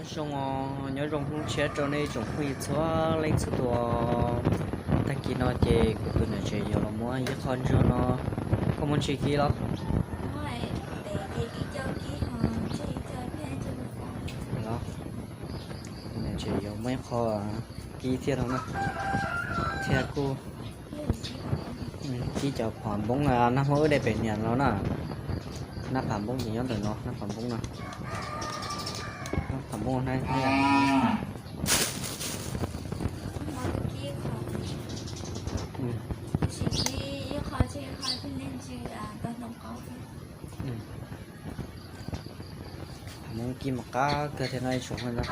xong nhớ rong không chết cho nên chúng quy xóa lên số tua ta kia nó chơi của tụi nó chơi nhiều lắm mua những con cho nó không muốn chơi kia lắm đó này chơi nhiều mấy kho kia thiệt không nè thiệt cô chỉ cho khoảng bóng nó mới để bệnh nhận nó nè nó phạm bóng gì nhớ từ nó phạm bóng nè nó phạm bóng này thế là muốn kim một cá cơ thể này xuống hơn đó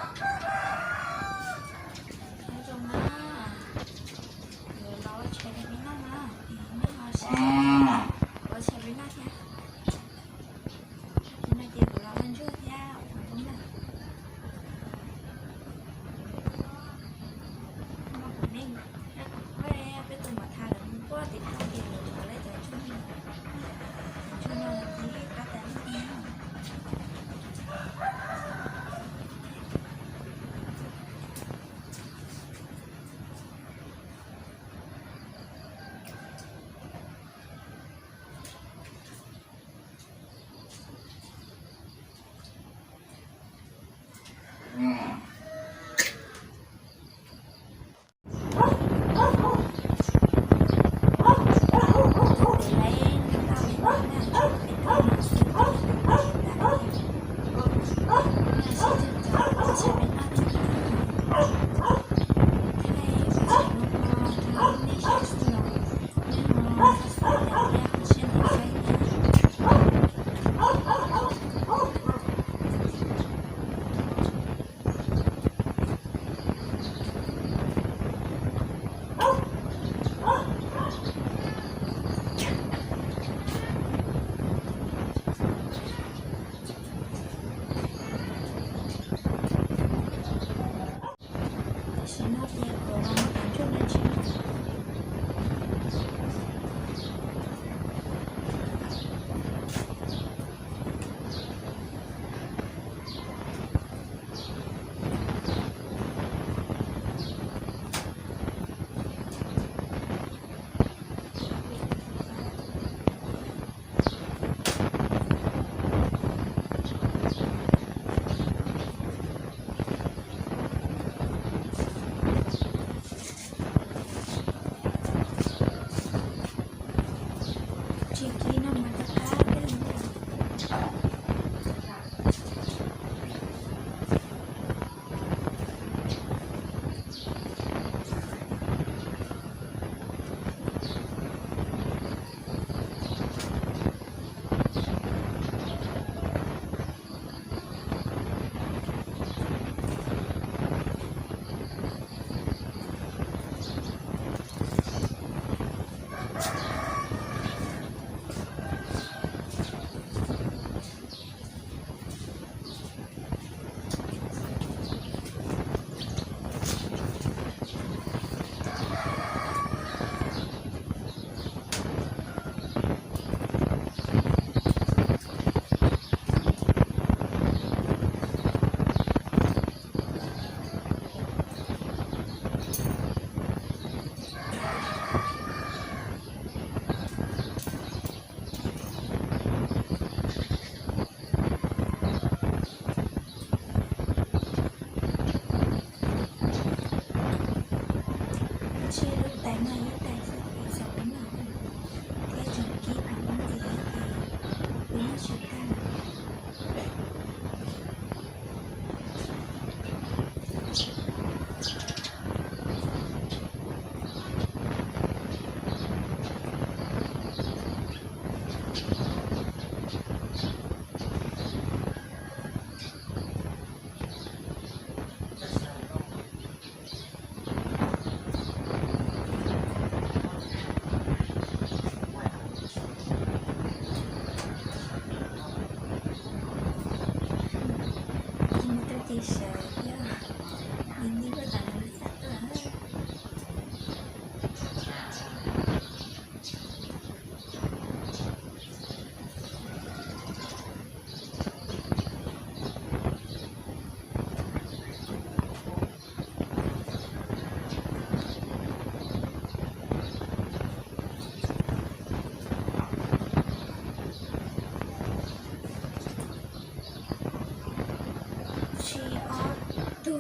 She ought to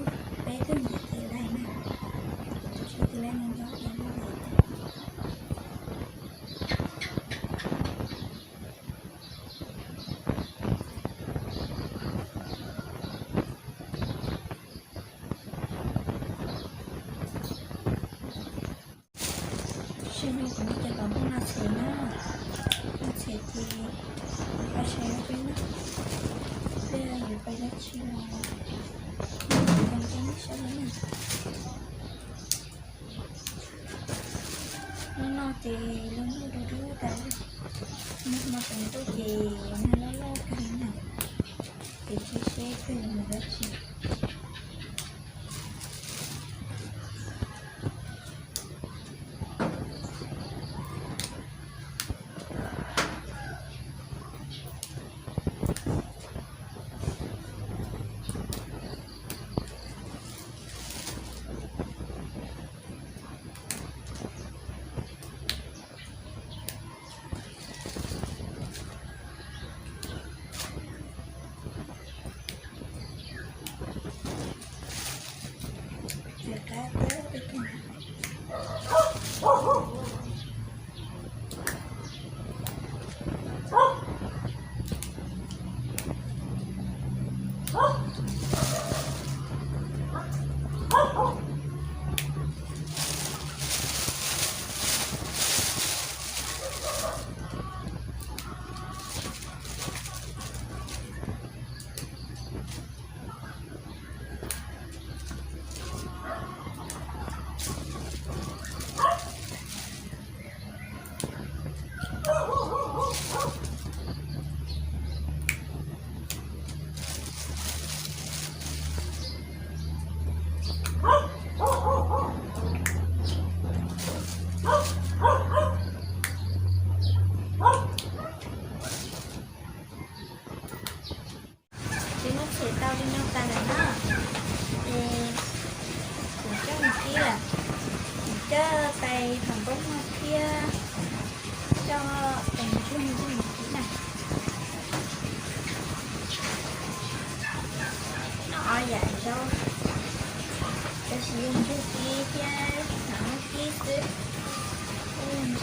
bé từng gì thì này nè. Chị thì lên nhanh gió thì nó về. She nó cũng đi vào bên nào xí nữa. Nó xí thì phải xe ở bên đó. Bây giờอยู่ไปแล้วชิลกันแค่นี้ใช่ไหมนี่นอตีลงดูแต่นึกมาเป็นตัวเจนั่นแล้วกันน่ะเป็นเช่ๆขึ้นมาแล้วชิ tao đi nấu cà là nó cũng cho một kia cho tay thằng bông kia cho thành chung như một tí này nó dài cho sử dụng cho kia nó kia chứ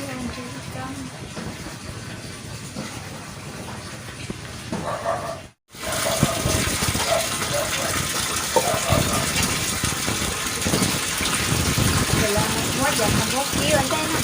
làm cho con giờ không có kia anh thấy nè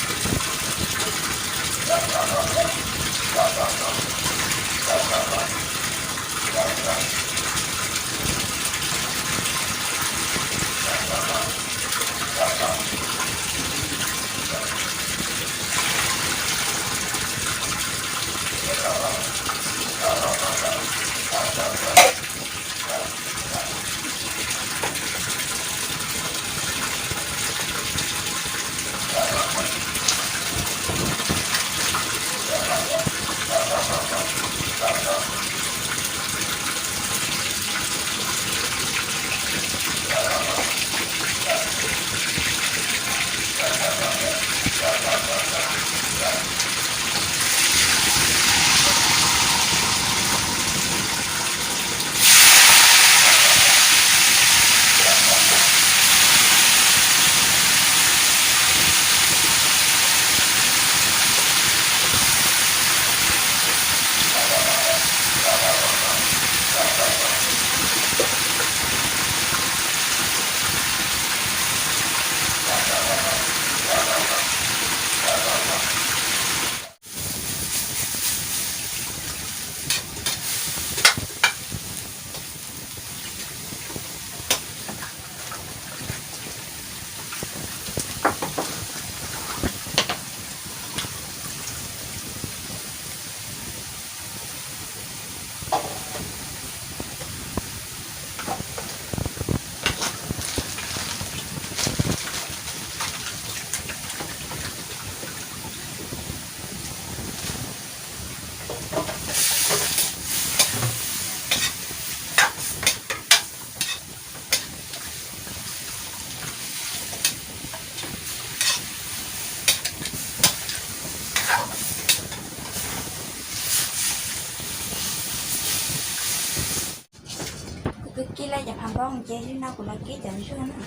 cứ kia lại chả hàng bông chơi chứ nào cũng là kia chẳng chưa nữa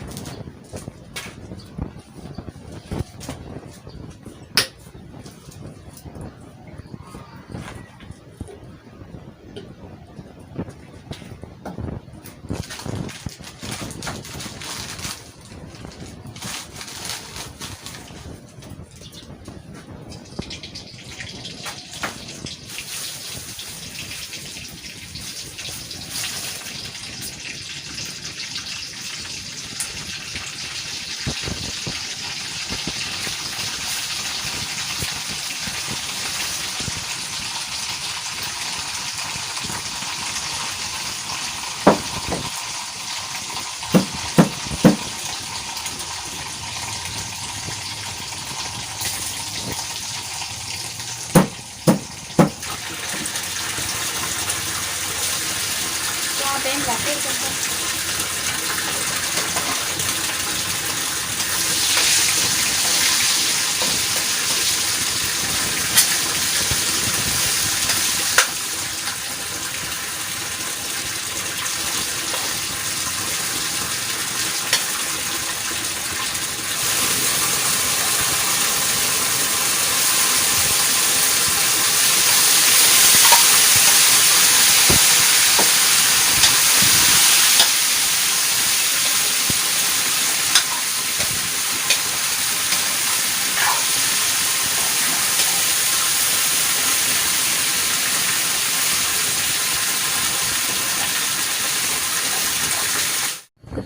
bên là cái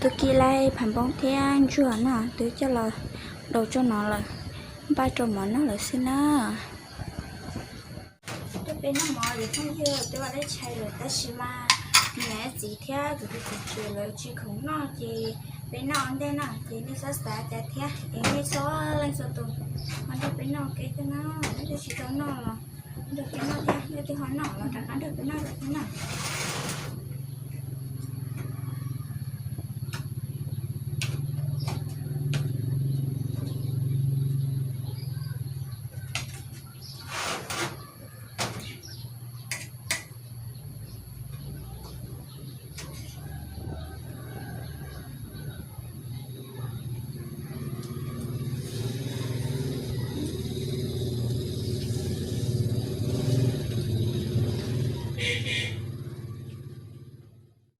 tôi kia lại phản bóng thiên chưa nè tôi cho là đầu cho nó là ba trồng món nó là xin á tôi bên nó mò thì không chưa tôi vào đây chạy rồi ta xí mà mẹ gì thế rồi tôi chỉ rồi chỉ không nó thì bên nó đây nè thì nó sẽ xả chả thế em mới số lên số tụ mà tôi bên nó cái nó tôi chỉ cho nó là được cái nó thế tôi hỏi nó là chẳng ăn được cái nó được thế nào